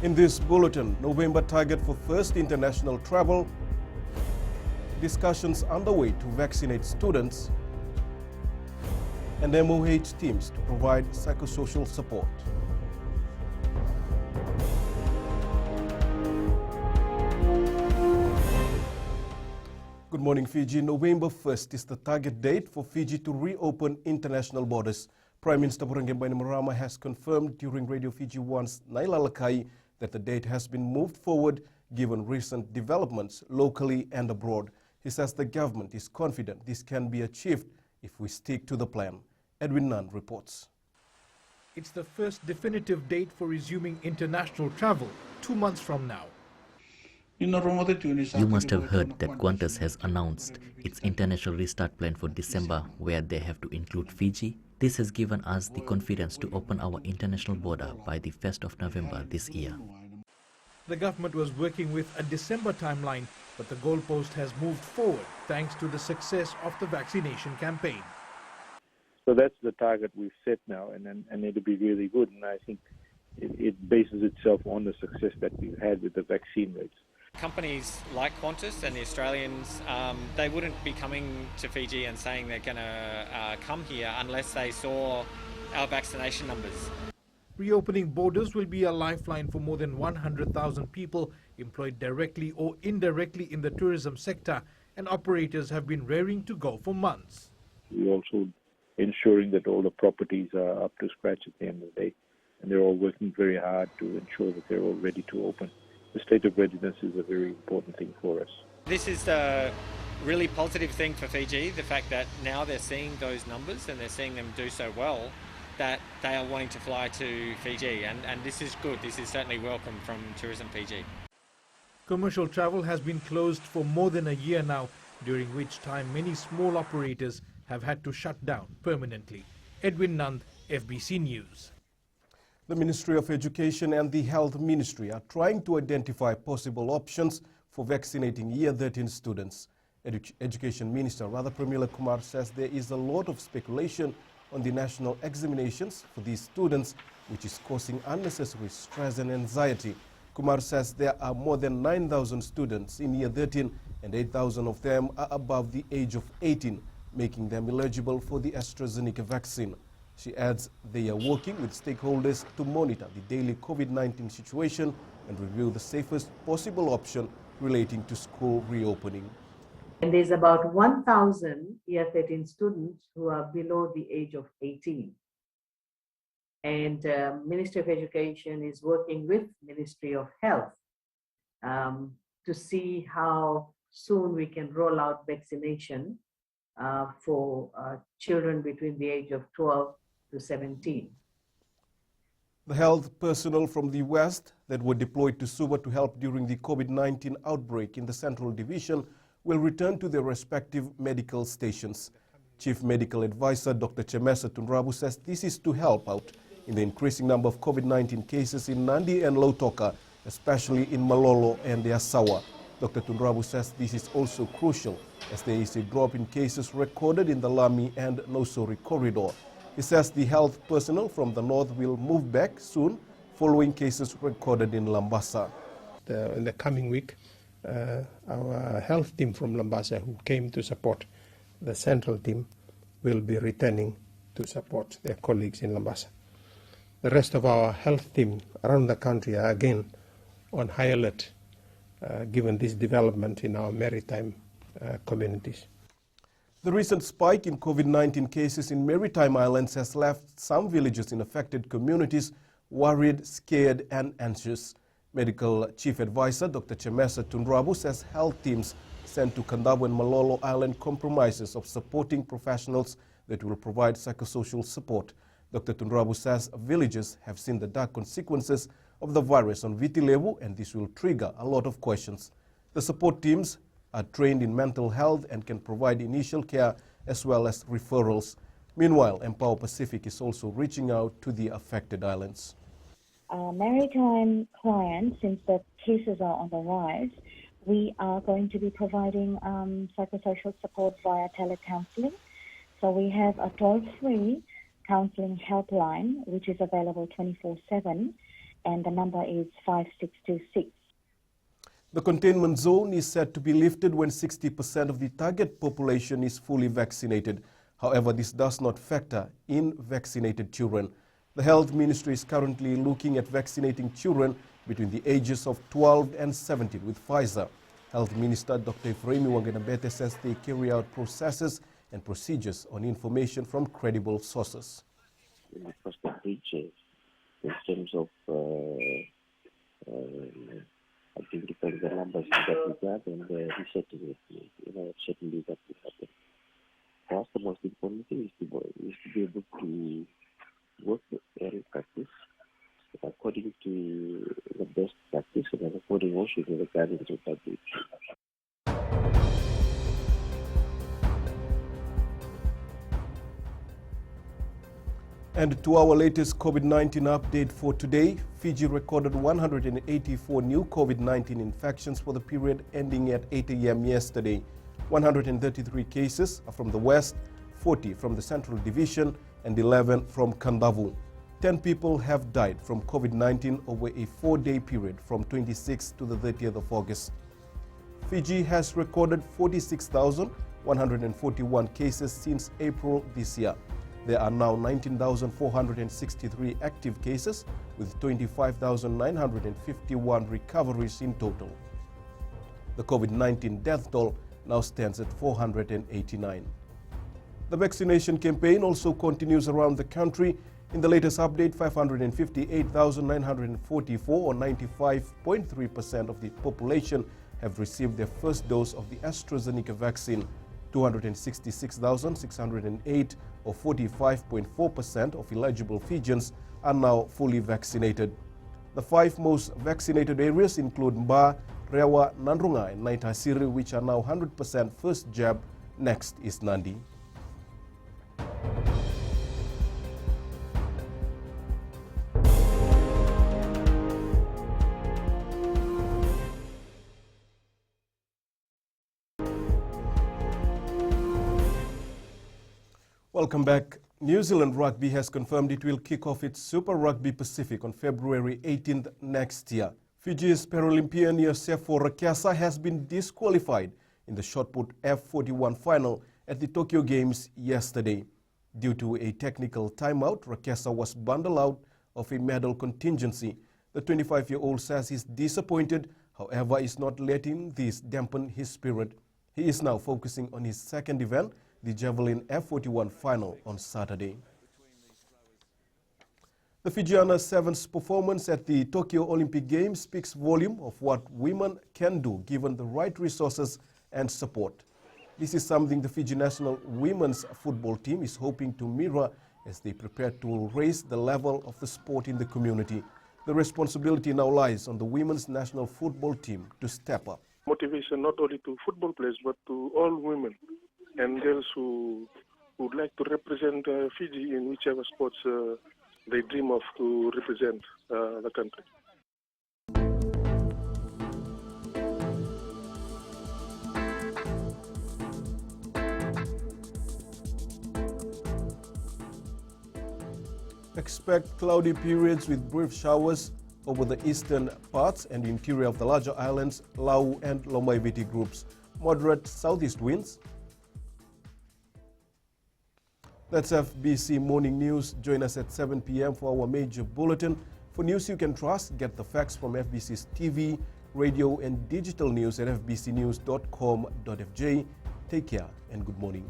In this bulletin, November target for first international travel, discussions underway to vaccinate students, and MOH teams to provide psychosocial support. Good morning, Fiji. November 1st is the target date for Fiji to reopen international borders. Prime Minister Burangeng Bainimarama has confirmed during Radio Fiji 1's Naila Lakai that the date has been moved forward given recent developments locally and abroad. He says the government is confident this can be achieved if we stick to the plan. Edwin Nunn reports. It's the first definitive date for resuming international travel 2 months from now. You must have heard that Qantas has announced its international restart plan for December, where they have to include Fiji. This has given us the confidence to open our international border by the 1st of November this year. The government was working with a December timeline, but the goalpost has moved forward thanks to the success of the vaccination campaign. So that's the target we've set now, and it'll be really good. And I think it bases itself on the success that we've had with the vaccine rates. Companies like Qantas and the Australians, they wouldn't be coming to Fiji and saying they're going to come here unless they saw our vaccination numbers. Reopening borders will be a lifeline for more than 100,000 people employed directly or indirectly in the tourism sector, and operators have been raring to go for months. We're also ensuring that all the properties are up to scratch at the end of the day, and they're all working very hard to ensure that they're all ready to open. The state of readiness is a very important thing for us. This is the really positive thing for Fiji, the fact that now they're seeing those numbers and they're seeing them do so well that they are wanting to fly to Fiji, and this is good. This is certainly welcome from Tourism Fiji. Commercial travel has been closed for more than a year now, during which time many small operators have had to shut down permanently. Edwin Nand, FBC News. The Ministry of Education and the Health Ministry are trying to identify possible options for vaccinating Year 13 students. Education Minister Radha Pramila Kumar says there is a lot of speculation on the national examinations for these students, which is causing unnecessary stress and anxiety. Kumar says there are more than 9,000 students in Year 13 and 8,000 of them are above the age of 18, making them eligible for the AstraZeneca vaccine. She adds they are working with stakeholders to monitor the daily COVID-19 situation and review the safest possible option relating to school reopening. And there's about 1,000 Year 13 students who are below the age of 18. And Ministry of Education is working with Ministry of Health to see how soon we can roll out vaccination for children between the age of 12 to 17. The health personnel from the West that were deployed to Suva to help during the COVID-19 outbreak in the Central Division will return to their respective medical stations. Chief Medical Advisor Dr. Chemesa Tunrabu says this is to help out in the increasing number of COVID-19 cases in Nandi and Lautoka, especially in Malolo and Asawa. Dr. Tunrabu says this is also crucial as there is a drop in cases recorded in the Lami and Nosori corridor. He says the health personnel from the north will move back soon following cases recorded in Lambasa. In the coming week, our health team from Lambasa, who came to support the central team, will be returning to support their colleagues in Lambasa. The rest of our health team around the country are again on high alert given this development in our maritime communities. The recent spike in COVID-19 cases in maritime islands has left some villages in affected communities worried, scared and anxious. Medical Chief Advisor Dr. Chemesa Tunrabu says health teams sent to Kandabo and Malolo Island compromises of supporting professionals that will provide psychosocial support. Dr. Tunrabu says villages have seen the dark consequences of the virus on Viti Levu, and this will trigger a lot of questions. The support teams are trained in mental health and can provide initial care as well as referrals. Meanwhile, Empower Pacific is also reaching out to the affected islands. Our maritime clients, since the cases are on the rise, we are going to be providing psychosocial support via telecounseling. So we have a toll-free counseling helpline, which is available 24/7. and the number is 5626. The containment zone is set to be lifted when 60% of the target population is fully vaccinated. However, this does not factor in vaccinated children. The Health Ministry is currently looking at vaccinating children between the ages of 12 and 17 with Pfizer. Health Minister Dr. Efraimi Wanganabete says they carry out processes and procedures on information from credible sources. We crossed the bridge in terms of identifying the numbers in that regard and resetting it. Certainly that will happen. For us, the most important thing is to be able to work in practice according to the best practice and according also to the guidance of public. And to our latest COVID-19 update for today, Fiji recorded 184 new COVID-19 infections for the period ending at 8 a.m. yesterday. 133 cases are from the West, 40 from the Central Division, and 11 from Kandavu. 10 people have died from COVID-19 over a 4-day period from 26th to the 30th of August. Fiji has recorded 46,141 cases since April this year. There are now 19,463 active cases with 25,951 recoveries in total. The COVID-19 death toll now stands at 489. The vaccination campaign also continues around the country. In the latest update, 558,944 or 95.3% of the population have received their first dose of the AstraZeneca vaccine. 266,608 or 45.4% of eligible Fijians are now fully vaccinated. The 5 most vaccinated areas include Mba, Rewa, Nandrunga and Naitasiri, which are now 100% first jab. Next is Nandi. Welcome back. New Zealand Rugby has confirmed it will kick off its Super Rugby Pacific on February 18th next year. Fiji's Paralympian Yosefo Rakasa has been disqualified in the shot put F41 final at the Tokyo Games yesterday. Due to a technical timeout, Rakasa was bundled out of a medal contingency. The 25-year-old says he's disappointed, however, is not letting this dampen his spirit. He is now focusing on his second event, the Javelin F41 final on Saturday. The Fijiana's 7th performance at the Tokyo Olympic Games speaks volume of what women can do given the right resources and support. This is something the Fiji national women's football team is hoping to mirror as they prepare to raise the level of the sport in the community. The responsibility now lies on the women's national football team to step up. Motivation not only to football players but to all women and girls who would like to represent Fiji in whichever sports they dream of to represent the country. Expect cloudy periods with brief showers over the eastern parts and interior of the larger islands, Lau and Lomaiviti groups. Moderate southeast winds. That's FBC Morning News. Join us at 7 p.m. for our major bulletin. For news you can trust, get the facts from FBC's TV, radio and digital news at fbcnews.com.fj. Take care and good morning.